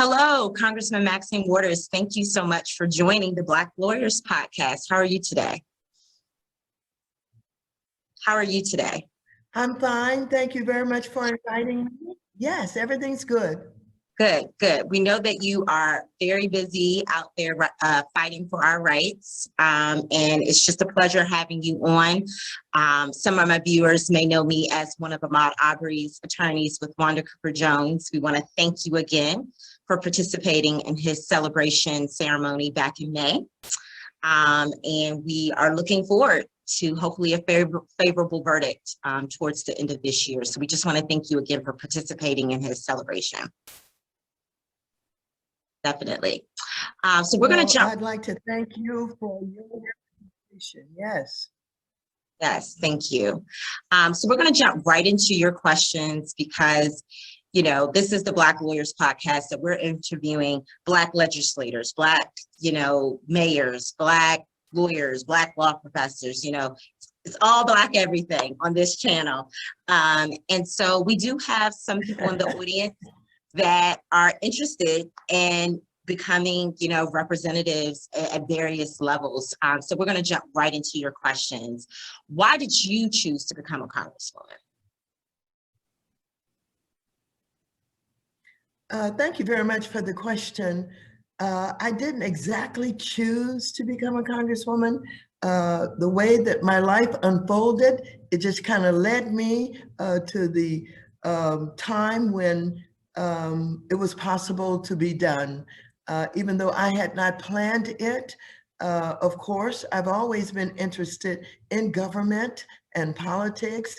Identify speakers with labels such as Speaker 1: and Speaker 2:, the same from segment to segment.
Speaker 1: Hello, Congressman Maxine Waters. Thank you so much for joining the Black Lawyers Podcast. How are you today? How are you today?
Speaker 2: I'm fine. Thank you very much for inviting me. Yes, everything's good.
Speaker 1: Good, good. We know that you are very busy out there fighting for our rights, and it's just a pleasure having you on. Some of my viewers may know me as one of Ahmaud Arbery's attorneys with Wanda Cooper Jones. We want to thank you again for participating in his celebration ceremony back in May. And we are looking forward to hopefully a favorable verdict towards the end of this year. So we just want to thank you again for participating in his celebration. Definitely. So we're going to jump.
Speaker 2: I'd like to thank you for your invitation. Yes.
Speaker 1: Yes, thank you. So we're going to jump right into your questions because, you know, this is the Black Lawyers Podcast that we're interviewing Black legislators, Black, mayors, Black lawyers, Black law professors, it's all Black everything on this channel. And so we do have some people in the audience that are interested in becoming, representatives at various levels. So we're going to jump right into your questions. Why did you choose to become a congresswoman?
Speaker 2: Thank you very much for the question. I didn't exactly choose to become a congresswoman. The way that my life unfolded, it just kind of led me to the time when it was possible to be done. Even though I had not planned it, of course, I've always been interested in government and politics,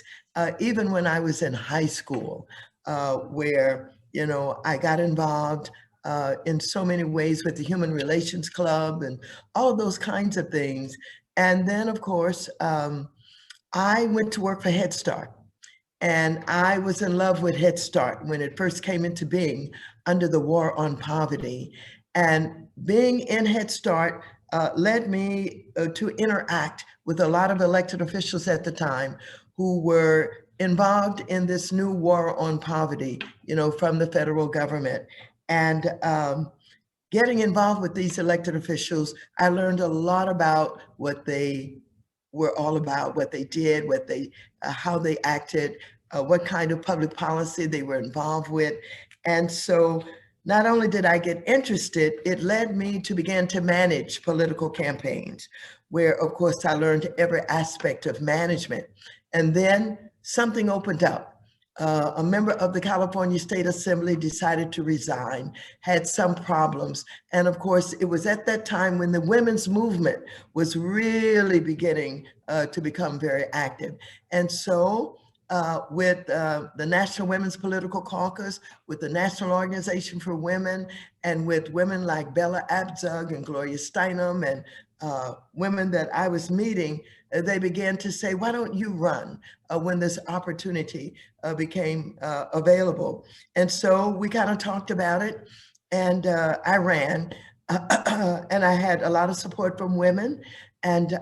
Speaker 2: even when I was in high school, where I got involved in so many ways with the Human Relations Club and all of those kinds of things. And then, of course, I went to work for Head Start. And I was in love with Head Start when it first came into being under the war on poverty. And being in Head Start led me to interact with a lot of elected officials at the time who were involved in this new war on poverty, from the federal government. And getting involved with these elected officials, I learned a lot about what they were all about, what they did, how they acted, what kind of public policy they were involved with. And so not only did I get interested, it led me to begin to manage political campaigns, where of course I learned every aspect of management. And then something opened up. A member of the California State Assembly decided to resign, had some problems. And of course, it was at that time when the women's movement was really beginning to become very active. And so with the National Women's Political Caucus, with the National Organization for Women, and with women like Bella Abzug and Gloria Steinem and women that I was meeting, they began to say, why don't you run when this opportunity became available? And so we kind of talked about it, and I ran, and I had a lot of support from women, and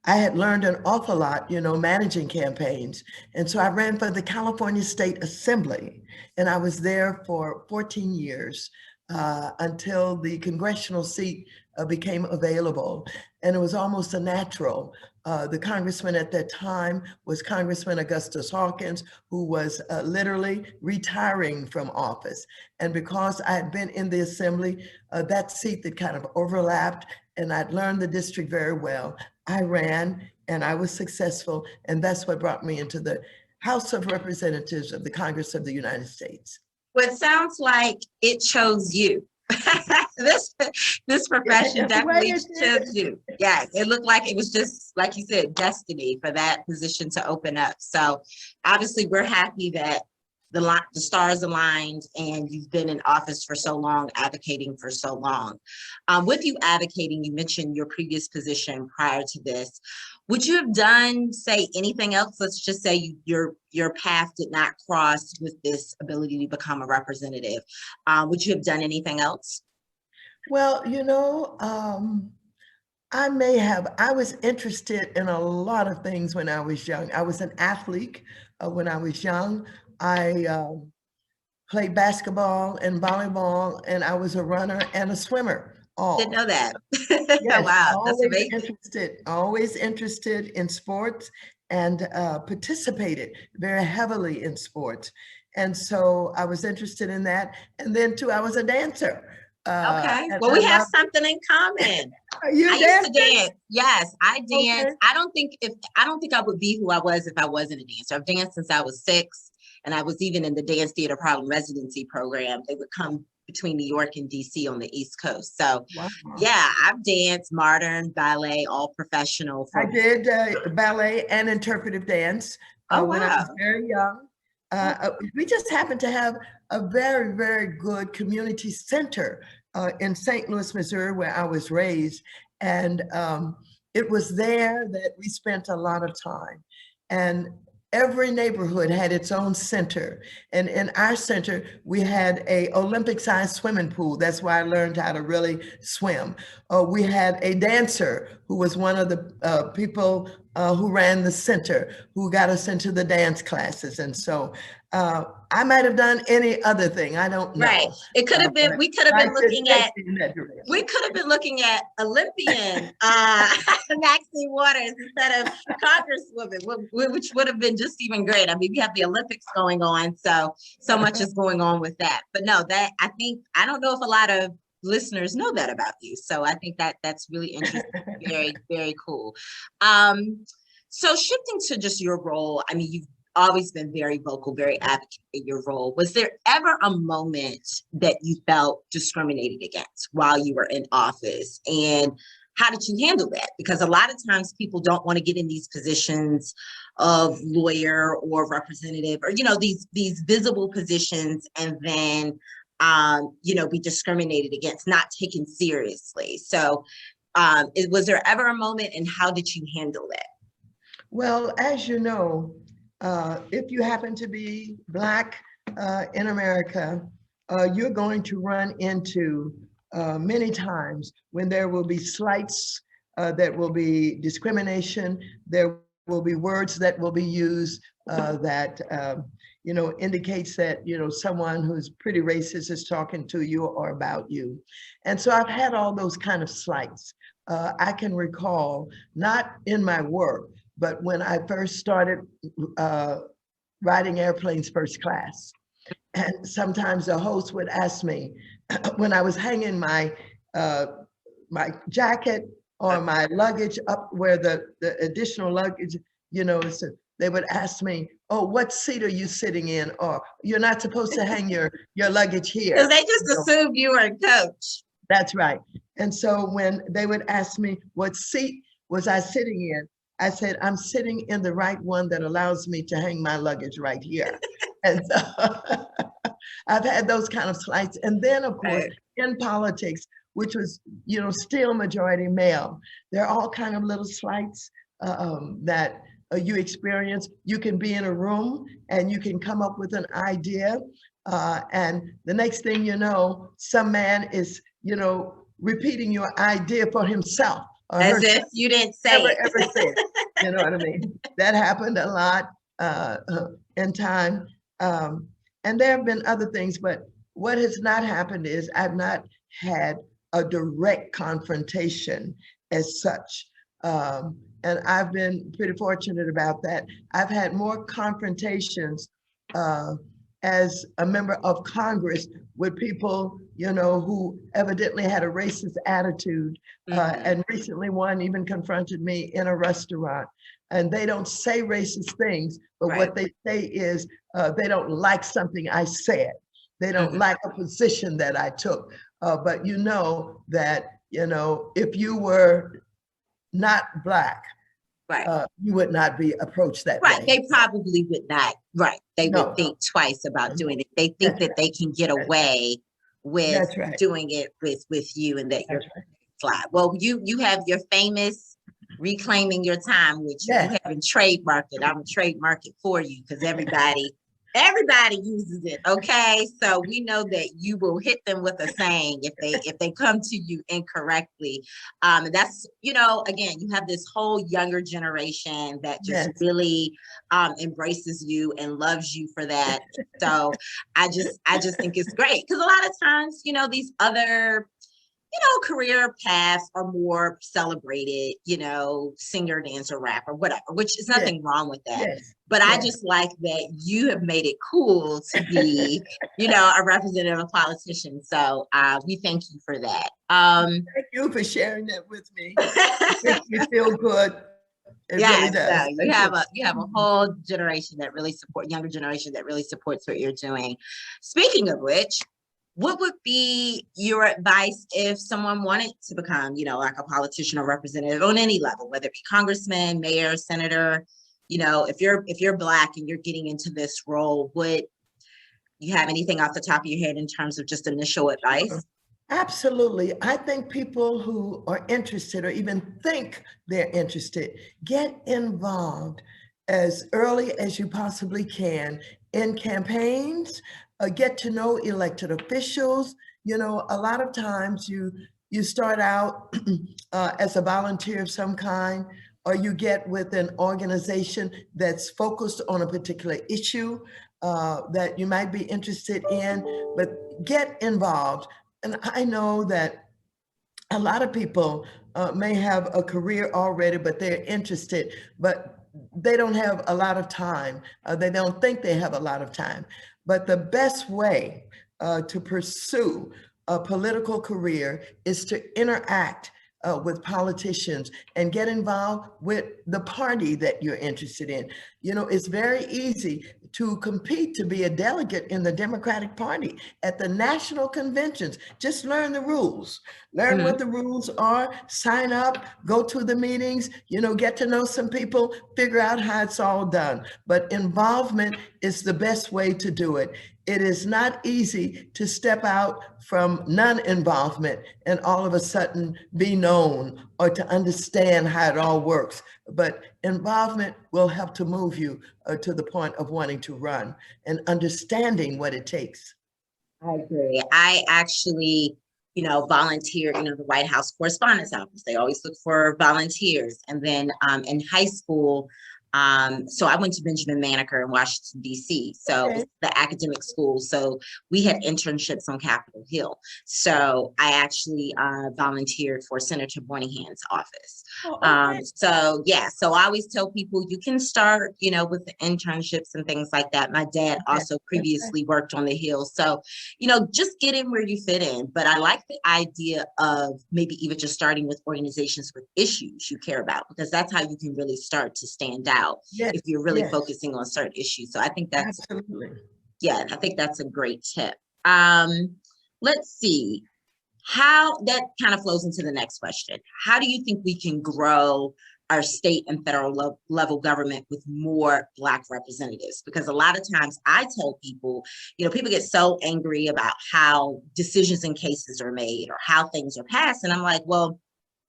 Speaker 2: I had learned an awful lot, managing campaigns. And so I ran for the California State Assembly, and I was there for 14 years until the congressional seat became available. And it was almost a natural. The congressman at that time was Congressman Augustus Hawkins, who was literally retiring from office. And because I had been in the assembly, that seat that kind of overlapped, and I'd learned the district very well, I ran and I was successful. And that's what brought me into the House of Representatives of the Congress of the United States.
Speaker 1: Well, it sounds like it chose you. This profession definitely chose you. Yes, it looked like it was just, like you said, destiny for that position to open up. So obviously we're happy that the stars aligned and you've been in office for so long, advocating for so long. With you advocating, you mentioned your previous position prior to this. Would you have done, say, anything else? Let's just say your path did not cross with this ability to become a representative. Would you have done anything else?
Speaker 2: Well, I may have. I was interested in a lot of things when I was young. I was an athlete when I was young. I played basketball and volleyball, and I was a runner and a swimmer.
Speaker 1: Didn't know that.
Speaker 2: Yes,
Speaker 1: Wow, that's amazing.
Speaker 2: always interested in sports, and participated very heavily in sports. And so I was interested in that. And then too, I was a dancer.
Speaker 1: Okay,
Speaker 2: And
Speaker 1: well,
Speaker 2: I
Speaker 1: we have
Speaker 2: love,
Speaker 1: something in common.
Speaker 2: you
Speaker 1: I used to
Speaker 2: dancing?
Speaker 1: dance. Yes, I
Speaker 2: Okay.
Speaker 1: danced. I don't think I would be who I was if I wasn't a dancer. I've danced since I was 6, and I was even in the dance theater problem residency program. They would come between New York and DC on the East Coast. So
Speaker 2: Wow.
Speaker 1: yeah, I've danced modern, ballet, all professional
Speaker 2: I
Speaker 1: for.
Speaker 2: did ballet and interpretive dance
Speaker 1: Oh
Speaker 2: when I was
Speaker 1: wow.
Speaker 2: very young. We just happened to have a very, very good community center in St. Louis, Missouri, where I was raised. And it was there that we spent a lot of time. And every neighborhood had its own center. And in our center, we had a Olympic-sized swimming pool. That's why I learned how to really swim. We had a dancer who was one of the people who ran the center, who got us into the dance classes. And so I might have done any other thing. I don't
Speaker 1: Right.
Speaker 2: know.
Speaker 1: It could have been, we could have been looking at, we could have been looking at Olympian Maxine Waters instead of Congresswoman, which would have been just even great. I mean, we have the Olympics going on, so much is going on with that. But no, that I don't know if a lot of listeners know that about you. So I think that's really interesting, very, very cool. So shifting to just your role, I mean, you've always been very vocal, very advocate in your role. Was there ever a moment that you felt discriminated against while you were in office? And how did you handle that? Because a lot of times people don't want to get in these positions of lawyer or representative, or, these visible positions, and then, be discriminated against, not taken seriously. So was there ever a moment, and how did you handle that?
Speaker 2: Well, as you know, if you happen to be Black in America, you're going to run into many times when there will be slights, that will be discrimination, there will be words that will be used that indicates that someone who's pretty racist is talking to you or about you. And so I've had all those kind of slights. I can recall, not in my work, but when I first started riding airplanes first class, and sometimes the host would ask me when I was hanging my my jacket or my luggage up where the additional luggage, so they would ask me, "Oh, what seat are you sitting in?" Or, "You're not supposed to hang your luggage here."
Speaker 1: Because they just assumed you were a coach.
Speaker 2: That's right. And so when they would ask me what seat was I sitting in, I said, "I'm sitting in the right one that allows me to hang my luggage right here." And so I've had those kind of slights. And then, of course, in politics, which was, still majority male, there are all kind of little slights that you experience. You can be in a room and you can come up with an idea. And the next thing you know, some man is, repeating your idea for himself.
Speaker 1: As if you didn't say it.
Speaker 2: Ever said. You know what I mean? That happened a lot in time. And there have been other things, but what has not happened is I've not had a direct confrontation as such. And I've been pretty fortunate about that. I've had more confrontations as a member of Congress with people, who evidently had a racist attitude. And recently one even confronted me in a restaurant. And they don't say racist things, but what they say is they don't like something I said. They don't like a position that I took. But that, if you were not Black, you would not be approached that way.
Speaker 1: They probably would not. They would think twice about doing it. They think that they can get away with doing it with you, and that you're fly. Well, you have your famous reclaiming your time, which you haven't trademarked it. I'm gonna trademark it for you, because everybody Everybody uses it, okay? So we know that you will hit them with a saying if they come to you incorrectly. That's, again, you have this whole younger generation that just
Speaker 2: Yes.
Speaker 1: really embraces you and loves you for that. So I just think it's great because a lot of times, these other career paths are more celebrated, singer, dancer, rapper, whatever, which is
Speaker 2: Yes.
Speaker 1: nothing wrong with that.
Speaker 2: Yes.
Speaker 1: But I
Speaker 2: Yes.
Speaker 1: just like that you have made it cool to be, a representative, a politician. So we thank you for that.
Speaker 2: Thank you for sharing that with me. It makes me feel good. It really
Speaker 1: Yes, so
Speaker 2: does.
Speaker 1: you
Speaker 2: Thank
Speaker 1: have
Speaker 2: you.
Speaker 1: a whole generation that really younger generation that really supports what you're doing. Speaking of which, what would be your advice if someone wanted to become, like a politician or representative on any level, whether it be congressman, mayor, senator, if you're Black and you're getting into this role, would you have anything off the top of your head in terms of just initial advice?
Speaker 2: Absolutely. I think people who are interested or even think they're interested, get involved as early as you possibly can in campaigns, get to know elected officials. A lot of times you start out as a volunteer of some kind, or you get with an organization that's focused on a particular issue that you might be interested in, but get involved. And I know that a lot of people may have a career already, but they're interested, but they don't have a lot of time. They don't think they have a lot of time. But the best way to pursue a political career is to interact with politicians and get involved with the party that you're interested in. It's very easy to compete to be a delegate in the Democratic Party at the national conventions. Just learn the rules, learn what the rules are, sign up, go to the meetings, get to know some people, figure out how it's all done. But involvement is the best way to do it. It is not easy to step out from non-involvement and all of a sudden be known or to understand how it all works. But involvement will help to move you to the point of wanting to run and understanding what it takes.
Speaker 1: I agree. I actually, volunteered in the White House Correspondence Office. They always look for volunteers. And then in high school, so I went to Benjamin Maneker in Washington, D.C. So it was the academic school. So we had internships on Capitol Hill. So I actually volunteered for Senator Moynihan's office. So I always tell people you can start, with the internships and things like that. My dad also previously worked on the Hill. So, just get in where you fit in. But I like the idea of maybe even just starting with organizations with issues you care about, because that's how you can really start to stand out if you're really focusing on certain issues. So I think that's
Speaker 2: absolutely.
Speaker 1: Yeah, I think that's a great tip. Let's see how that kind of flows into the next question. How do you think we can grow our state and federal level government with more Black representatives? Because a lot of times I tell people, people get so angry about how decisions in cases are made or how things are passed. And I'm like, well,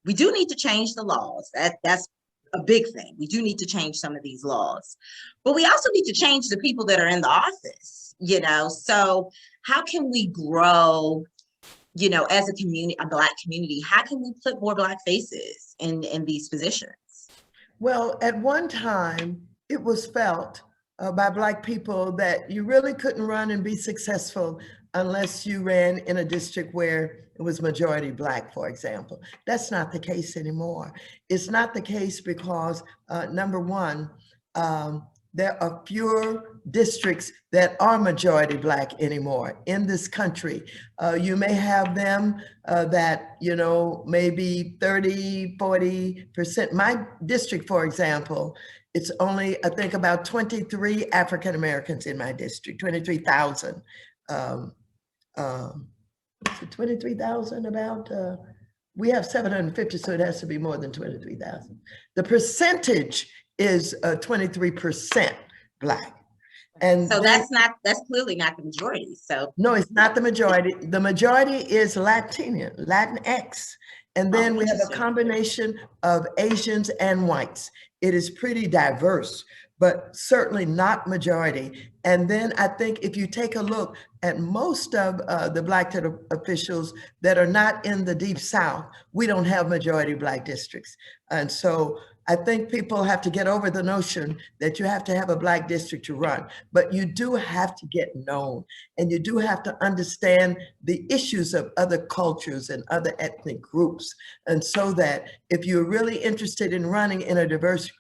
Speaker 1: we do need to change the laws. That's a big thing. We do need to change some of these laws, but we also need to change the people that are in the office, so how can we grow, as a community, a Black community, how can we put more Black faces in these positions?
Speaker 2: Well, at one time, it was felt by Black people that you really couldn't run and be successful unless you ran in a district where it was majority Black, for example. That's not the case anymore. It's not the case because, number one, there are fewer districts that are majority Black anymore in this country. You may have them that, maybe 30, 40%. My district, for example, it's only, I think, about 23 African Americans in my district, 23,000. 23,000 about, we have 750, so it has to be more than 23,000. The percentage is 23% Black. And
Speaker 1: so that's clearly not the majority. So
Speaker 2: no, it's not the majority. The majority is Latinx. And then we have a combination of Asians and whites. It is pretty diverse. but certainly not majority. And then I think if you take a look at most of the Black officials that are not in the Deep South, we don't have majority Black districts. And so I think people have to get over the notion that you have to have a Black district to run, but you do have to get known, and you do have to understand the issues of other cultures and other ethnic groups. And so that if you're really interested in running in a diverse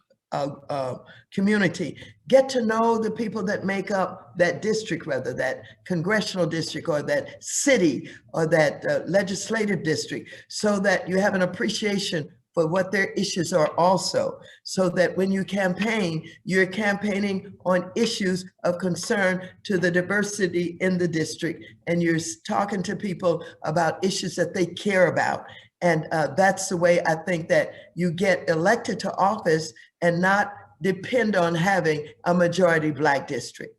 Speaker 2: community, get to know the people that make up that district, whether that congressional district or that city or that legislative district, so that you have an appreciation for what their issues are also, so that when you campaign, you're campaigning on issues of concern to the diversity in the district, and you're talking to people about issues that they care about. And that's the way I think that you get elected to office and not depend on having a majority Black district.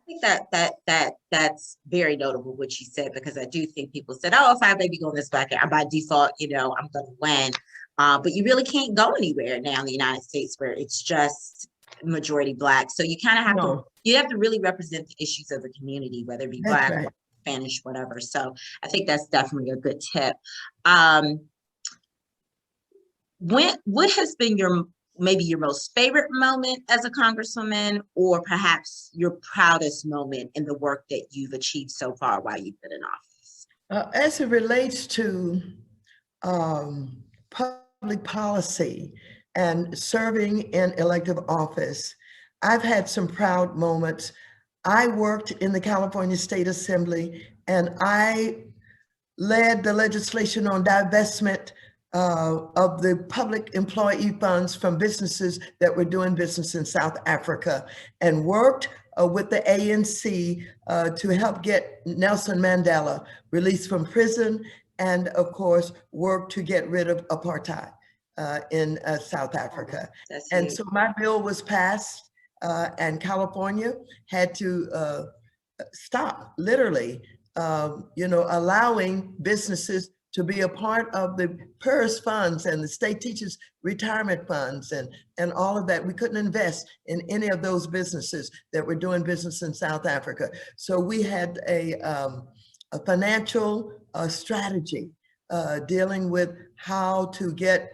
Speaker 1: I think that's very notable what you said, because I do think people said, oh, if I maybe go in this Black, by default, I'm going to win. But you really can't go anywhere now in the United States where it's just majority Black. So you kind of have you have to really represent the issues of the community, whether it be Black, right, Spanish, whatever. So I think that's definitely a good tip. What has been maybe your most favorite moment as a congresswoman, or perhaps your proudest moment in the work that you've achieved so far while you've been in office?
Speaker 2: As it relates to public policy and serving in elective office, I've had some proud moments. I worked in the California State Assembly, and I led the legislation on divestment of the public employee funds from businesses that were doing business in South Africa, and worked with the ANC to help get Nelson Mandela released from prison, and of course, worked to get rid of apartheid in South Africa. And so my bill was passed, and California had to stop, literally, allowing businesses to be a part of the PERS funds and the state teachers retirement funds and all of that. We couldn't invest in any of those businesses that were doing business in South Africa. So we had a financial strategy dealing with how to get,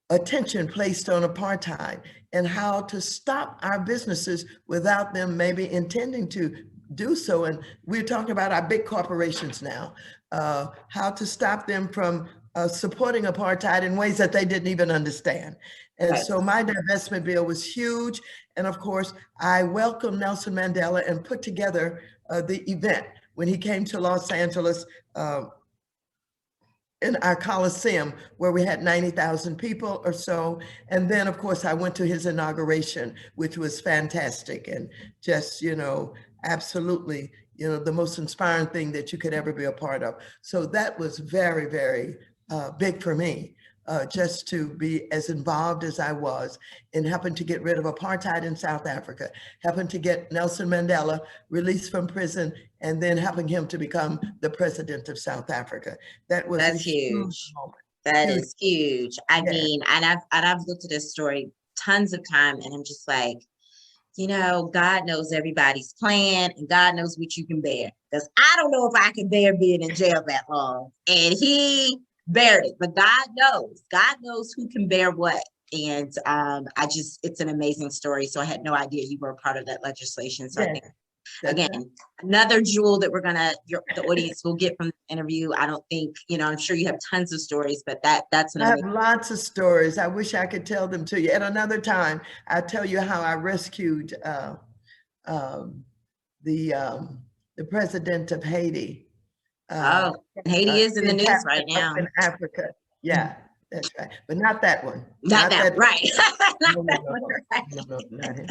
Speaker 2: attention placed on apartheid, and how to stop our businesses without them maybe intending to do so. And we're talking about our big corporations now, how to stop them from supporting apartheid in ways that they didn't even understand. And so my divestment bill was huge. And of course, I welcomed Nelson Mandela and put together the event when he came to Los Angeles in our Coliseum, where we had 90,000 people or so. And then, of course, I went to his inauguration, which was fantastic, and just, absolutely, the most inspiring thing that you could ever be a part of. So that was very, very big for me, just to be as involved as I was in helping to get rid of apartheid in South Africa, helping to get Nelson Mandela released from prison, and then helping him to become the president of South Africa. That's
Speaker 1: huge. That is huge. I mean, and I've looked at this story tons of time, and I'm just like, God knows everybody's plan, and God knows what you can bear. Because I don't know if I can bear being in jail that long. And he bared it, but God knows who can bear what. And it's an amazing story. So I had no idea you were a part of that legislation. So I think, again, another jewel that the audience will get from the interview. I don't think, I'm sure you have tons of stories, but that's
Speaker 2: I have lots of stories. I wish I could tell them to you. At another time, I'll tell you how I rescued the president of Haiti.
Speaker 1: Haiti is in the news right now.
Speaker 2: In Africa. Yeah, that's right. But not that one.
Speaker 1: Not that right.
Speaker 2: No, not him.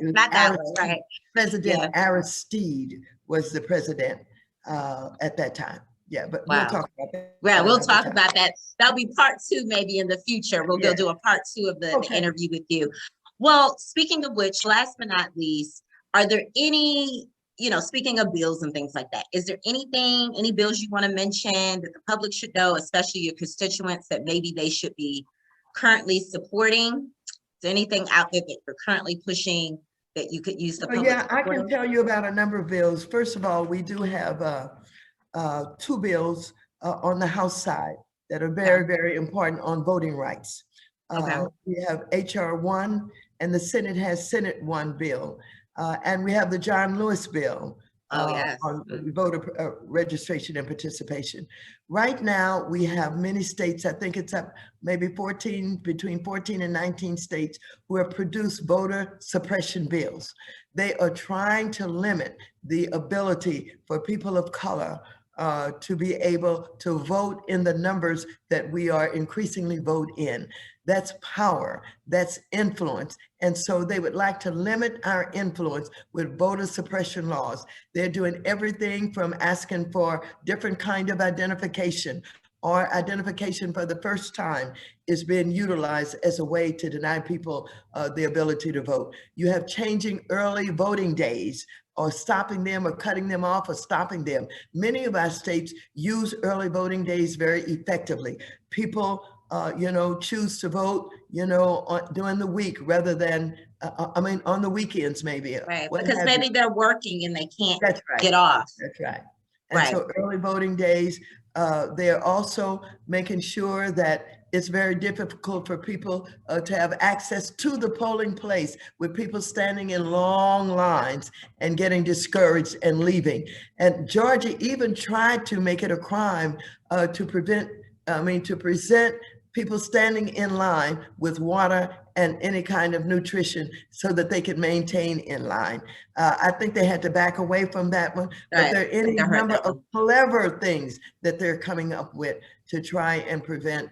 Speaker 1: Not that one, right.
Speaker 2: President Aristide was the president at that time. Yeah, but we'll talk about that.
Speaker 1: Well, we'll talk about that. That'll be part 2 maybe in the future. We'll go do a part 2 of the interview with you. Well, speaking of which, last but not least, are there any, speaking of bills and things like that, is there any bills you want to mention that the public should know, especially your constituents, that maybe they should be currently supporting there anything out there that you're currently pushing that you could use the public
Speaker 2: Yeah, I
Speaker 1: support
Speaker 2: can
Speaker 1: of?
Speaker 2: tell you about a number of bills. First of all, we do have two bills on the House side that are very, very important on voting rights.
Speaker 1: Okay.
Speaker 2: We have HR1 and the Senate has Senate 1 bill. And we have the John Lewis bill
Speaker 1: Oh, yes.
Speaker 2: on voter registration and participation. Right now, we have many states, I think it's up maybe between 14 and 19 states who have produced voter suppression bills. They are trying to limit the ability for people of color to be able to vote in the numbers that we are increasingly vote in. That's power, that's influence. And so they would like to limit our influence with voter suppression laws. They're doing everything from asking for different kind of identification, or identification for the first time is being utilized as a way to deny people the ability to vote. You have changing early voting days, or stopping them, or cutting them off, or stopping them. Many of our states use early voting days very effectively. People choose to vote, during the week rather than, on the weekends maybe.
Speaker 1: Right, because maybe they're working and they can't get off.
Speaker 2: That's right. And so early voting days, they're also making sure that it's very difficult for people to have access to the polling place, with people standing in long lines and getting discouraged and leaving. And Georgia even tried to make it a crime to present people standing in line with water and any kind of nutrition so that they could maintain in line. I think they had to back away from that one, but there are any number of clever things that they're coming up with to try and prevent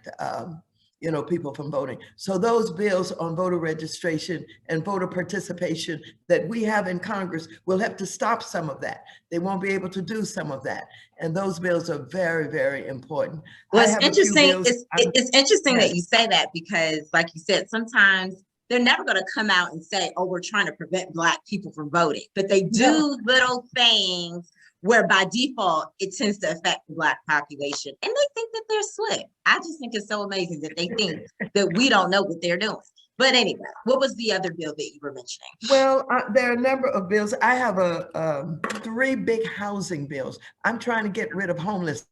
Speaker 2: people from voting. So those bills on voter registration and voter participation that we have in Congress will have to stop some of that. They won't be able to do some of that. And those bills are very, very important.
Speaker 1: Well, it's interesting. It's interesting that you say that, because like you said, sometimes they're never going to come out and say, oh, we're trying to prevent Black people from voting, but they do little things where by default, it tends to affect the Black population. And they think that they're slick. I just think it's so amazing that they think that we don't know what they're doing. But anyway, what was the other bill that you were mentioning?
Speaker 2: Well, there are a number of bills. I have 3 big housing bills. I'm trying to get rid of homelessness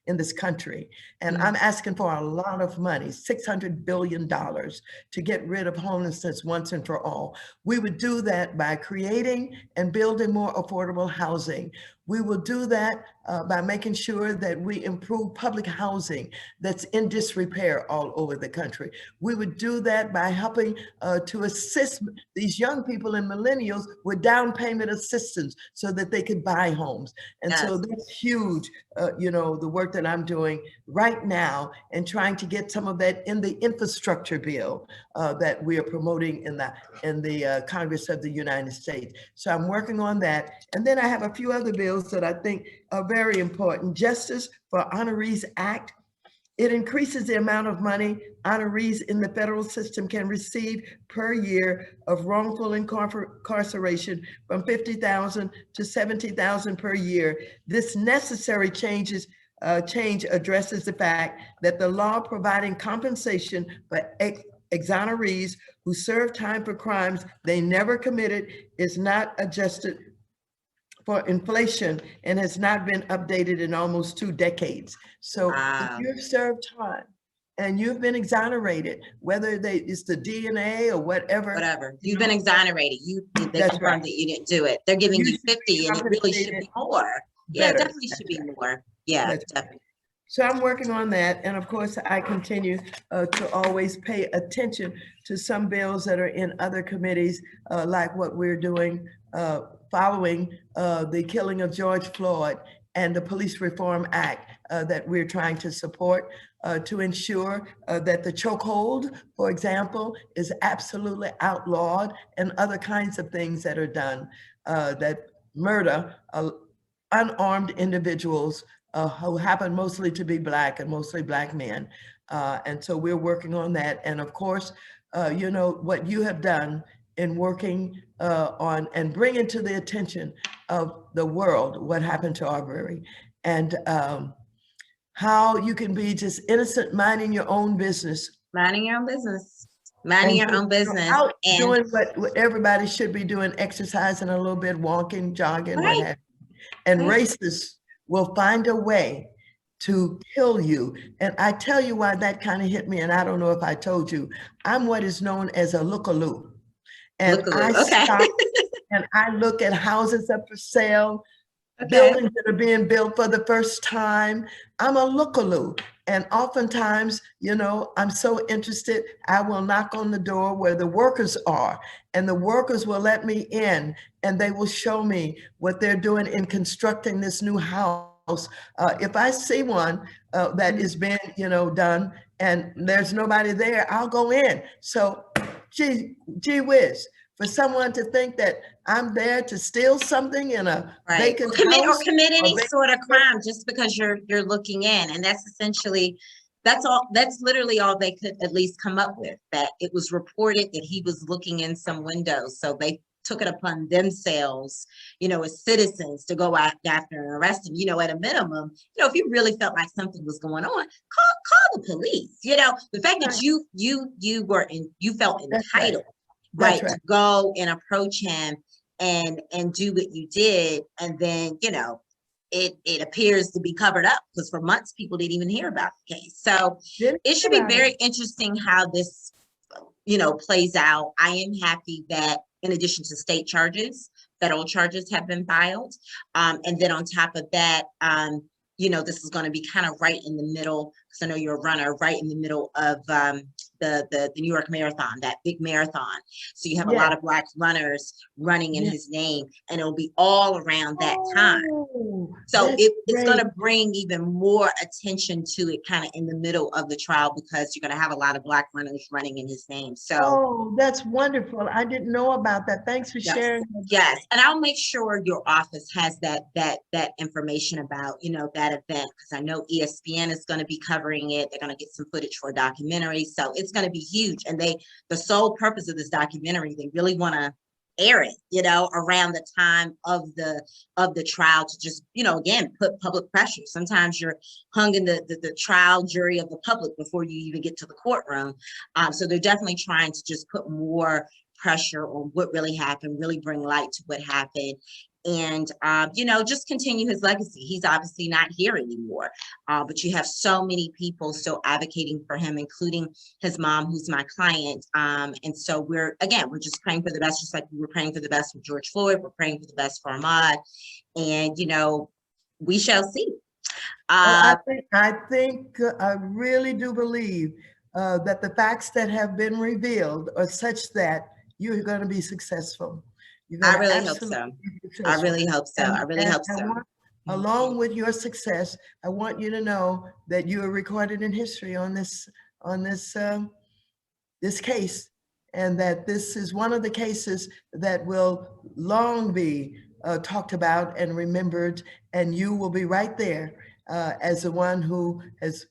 Speaker 2: in this country. And I'm asking for a lot of money, $600 billion, to get rid of homelessness once and for all. We would do that by creating and building more affordable housing. We will do that by making sure that we improve public housing that's in disrepair all over the country. We would do that by helping to assist these young people and millennials with down payment assistance so that they could buy homes. And so that's huge, the work that I'm doing right now, and trying to get some of that in the infrastructure bill that we are promoting in the Congress of the United States. So I'm working on that. And then I have a few other bills that I think are very important. Justice for Honorees Act. It increases the amount of money honorees in the federal system can receive per year of wrongful incarceration from $50,000 to $70,000 per year. This necessary change addresses the fact that the law providing compensation for exonerees who serve time for crimes they never committed is not adjusted for inflation and has not been updated in almost 2 decades. So if you've served time and you've been exonerated, whether it's the DNA or whatever.
Speaker 1: You've been exonerated. They confirmed that you didn't do it. They're giving you 50 and it really should be more. Yeah, it definitely should be more. Yeah, definitely.
Speaker 2: So I'm working on that. And of course, I continue to always pay attention to some bills that are in other committees, like what we're doing following the killing of George Floyd and the Police Reform Act that we're trying to support to ensure that the chokehold, for example, is absolutely outlawed, and other kinds of things that are done that murder unarmed individuals who happen mostly to be Black and mostly Black men. And so we're working on that. And of course, what you have done in working on and bringing to the attention of the world what happened to Arbery, and how you can be just innocent, minding your own business.
Speaker 1: Minding your own business. minding
Speaker 2: And
Speaker 1: your own business.
Speaker 2: out
Speaker 1: And
Speaker 2: doing what everybody should be doing, exercising a little bit, walking, jogging, what
Speaker 1: right,
Speaker 2: have you. And
Speaker 1: right.
Speaker 2: racists will find a way to kill you. And I tell you why that kind of hit me, and I don't know if I told you, I'm what is known as a lookaloo. And I
Speaker 1: Look-a-loo. Okay.
Speaker 2: stop and I look at houses up for sale,
Speaker 1: Okay.
Speaker 2: buildings that are being built for the first time. I'm a lookaloo. And oftentimes, I'm so interested, I will knock on the door where the workers are, and the workers will let me in, and they will show me what they're doing in constructing this new house. If I see one that is being, done, and there's nobody there, I'll go in. So, gee whiz, for someone to think that I'm there to steal something in a
Speaker 1: Right.
Speaker 2: vacant
Speaker 1: Or
Speaker 2: house,
Speaker 1: commit
Speaker 2: or
Speaker 1: any
Speaker 2: vacant
Speaker 1: sort of crime just because you're looking in. And that's essentially, that's literally all they could at least come up with, that it was reported that he was looking in some windows. So they took it upon themselves, as citizens, to go out after and arrest him. At a minimum, if you really felt like something was going on, call the police. The fact that you felt
Speaker 2: That's right.
Speaker 1: entitled,
Speaker 2: That's
Speaker 1: right, to
Speaker 2: right.
Speaker 1: go and approach him and do what you did, and then it appears to be covered up, because for months people didn't even hear about the case. So
Speaker 2: Didn't
Speaker 1: it should
Speaker 2: hear
Speaker 1: be
Speaker 2: about
Speaker 1: very
Speaker 2: it.
Speaker 1: interesting how this plays out. I am happy that in addition to state charges, federal charges have been filed, and then on top of that, this is going to be kind of right in the middle, because I know you're a runner, right in the middle of the New York Marathon, that big marathon. So you have a
Speaker 2: Yes.
Speaker 1: lot of Black runners running in
Speaker 2: Yes.
Speaker 1: his name, and it'll be all around that time.
Speaker 2: Oh,
Speaker 1: So
Speaker 2: that's
Speaker 1: it's going
Speaker 2: great.
Speaker 1: to bring even more attention to it kind of in the middle of the trial, because you're going to have a lot of Black runners running in his name. So
Speaker 2: Oh, that's wonderful. I didn't know about that. Thanks for
Speaker 1: yes,
Speaker 2: sharing.
Speaker 1: yes. And I'll make sure your office has that information about, that event, because I know ESPN is going to be covering it. They're going to get some footage for a documentary. So it's going to be huge. And the sole purpose of this documentary, they really want to air it, around the time of the trial, to just, again, put public pressure. Sometimes you're hung in the trial jury of the public before you even get to the courtroom. So they're definitely trying to just put more pressure on what really happened, really bring light to what happened, and just continue his legacy. He's obviously not here anymore, but you have so many people still advocating for him, including his mom, who's my client. And so we're just praying for the best, just like we were praying for the best for George Floyd. We're praying for the best for Ahmaud, and we shall see.
Speaker 2: Well, I really do believe that the facts that have been revealed are such that you're going to be successful. You're going
Speaker 1: I
Speaker 2: to
Speaker 1: really hope
Speaker 2: absolutely
Speaker 1: so.
Speaker 2: be
Speaker 1: I
Speaker 2: successful.
Speaker 1: really hope so. I really
Speaker 2: And
Speaker 1: hope
Speaker 2: I
Speaker 1: so.
Speaker 2: want, along with your success, I want you to know that you are recorded in history on this this case, and that this is one of the cases that will long be talked about and remembered, and you will be right there as the one who has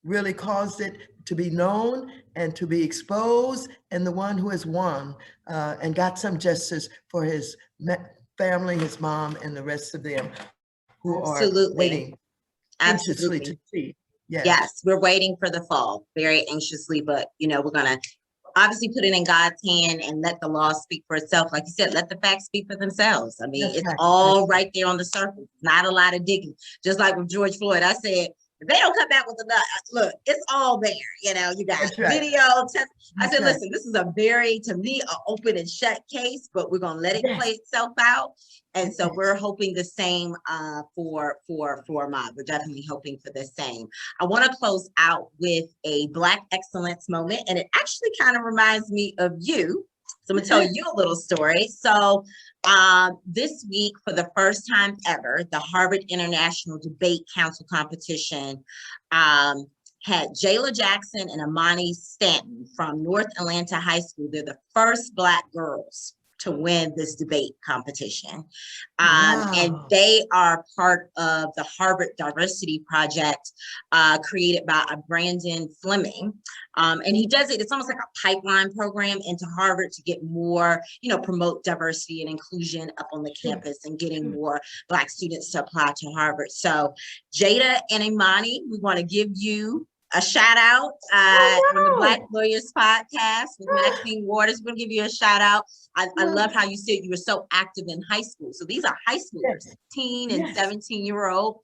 Speaker 2: really caused it to be known and to be exposed, and the one who has won and got some justice for his family, his mom, and the rest of them who are waiting anxiously to see.
Speaker 1: Yes, we're waiting for the fall very anxiously, but we're going to obviously put it in God's hand and let the law speak for itself. Like you said, let the facts speak for themselves. I mean, it's all right there on the surface. Not a lot of digging. Just like with George Floyd, I said, if they don't come back with the look, it's all there. You got video, test. I said, listen, this is a very, to me, an open and shut case, but we're going to let it play itself out. And so we're hoping the same for Ahmaud. We're definitely hoping for the same. I want to close out with a Black excellence moment, and it actually kind of reminds me of you. So I'm gonna tell you a little story. So this week, for the first time ever, the Harvard International Debate Council competition had Jayla Jackson and Amani Stanton from North Atlanta High School. They're the first Black girls to win this debate competition. And they are part of the Harvard Diversity Project created by Brandon Fleming. And he does it, it's almost like a pipeline program into Harvard to get more, promote diversity and inclusion up on the campus and getting more Black students to apply to Harvard. So Jada and Imani, we want to give you a shout out on the Black
Speaker 2: wow.
Speaker 1: Lawyers Podcast with Maxine Waters. We'll give you a shout out. I love how you said you were so active in high school. So these are high schoolers,
Speaker 2: Yes,
Speaker 1: 16 and
Speaker 2: yes,
Speaker 1: 17-year-old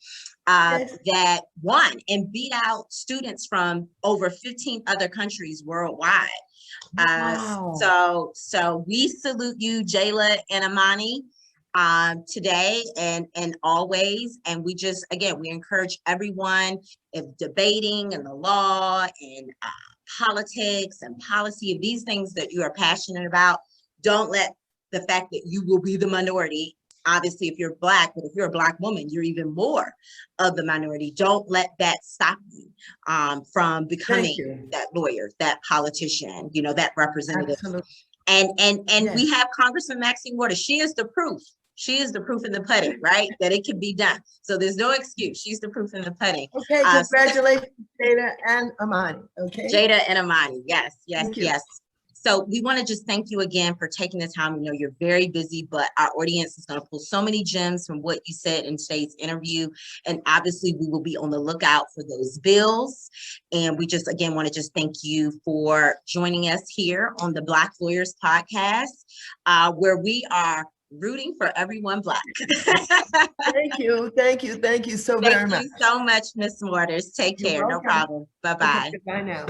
Speaker 2: yes.
Speaker 1: that won and beat out students from over 15 other countries worldwide.
Speaker 2: Wow.
Speaker 1: So we salute you, Jayla and Amani, today and always. And we just, again, we encourage everyone, if debating and the law and politics and policy of these things that you are passionate about, don't let the fact that you will be the minority. Obviously, if you're Black, but if you're a Black woman, you're even more of the minority. Don't let that stop you from
Speaker 2: Thank
Speaker 1: becoming
Speaker 2: you.
Speaker 1: that lawyer, that politician, you know, that representative.
Speaker 2: Absolutely.
Speaker 1: And
Speaker 2: Yes.
Speaker 1: we have Congressman Maxine Waters. She is the proof. She is the proof in the pudding, right? That it can be done. So there's no excuse. She's the proof in the pudding.
Speaker 2: Okay, congratulations, Jada and Amani. Okay.
Speaker 1: Jada and Amani. Yes, yes,
Speaker 2: Thank you.
Speaker 1: yes. So we want to just thank you again for taking the time. We know you're very busy, but our audience is going to pull so many gems from what you said in today's interview. And obviously we will be on the lookout for those bills. And we just, again, want to just thank you for joining us here on the Black Lawyers Podcast, where we are rooting for everyone Black.
Speaker 2: Thank you. Thank you. Thank you so very much.
Speaker 1: Thank you so much, Ms. Waters. Take
Speaker 2: You're
Speaker 1: care. No
Speaker 2: welcome.
Speaker 1: problem. Bye-bye.
Speaker 2: Okay, goodbye now.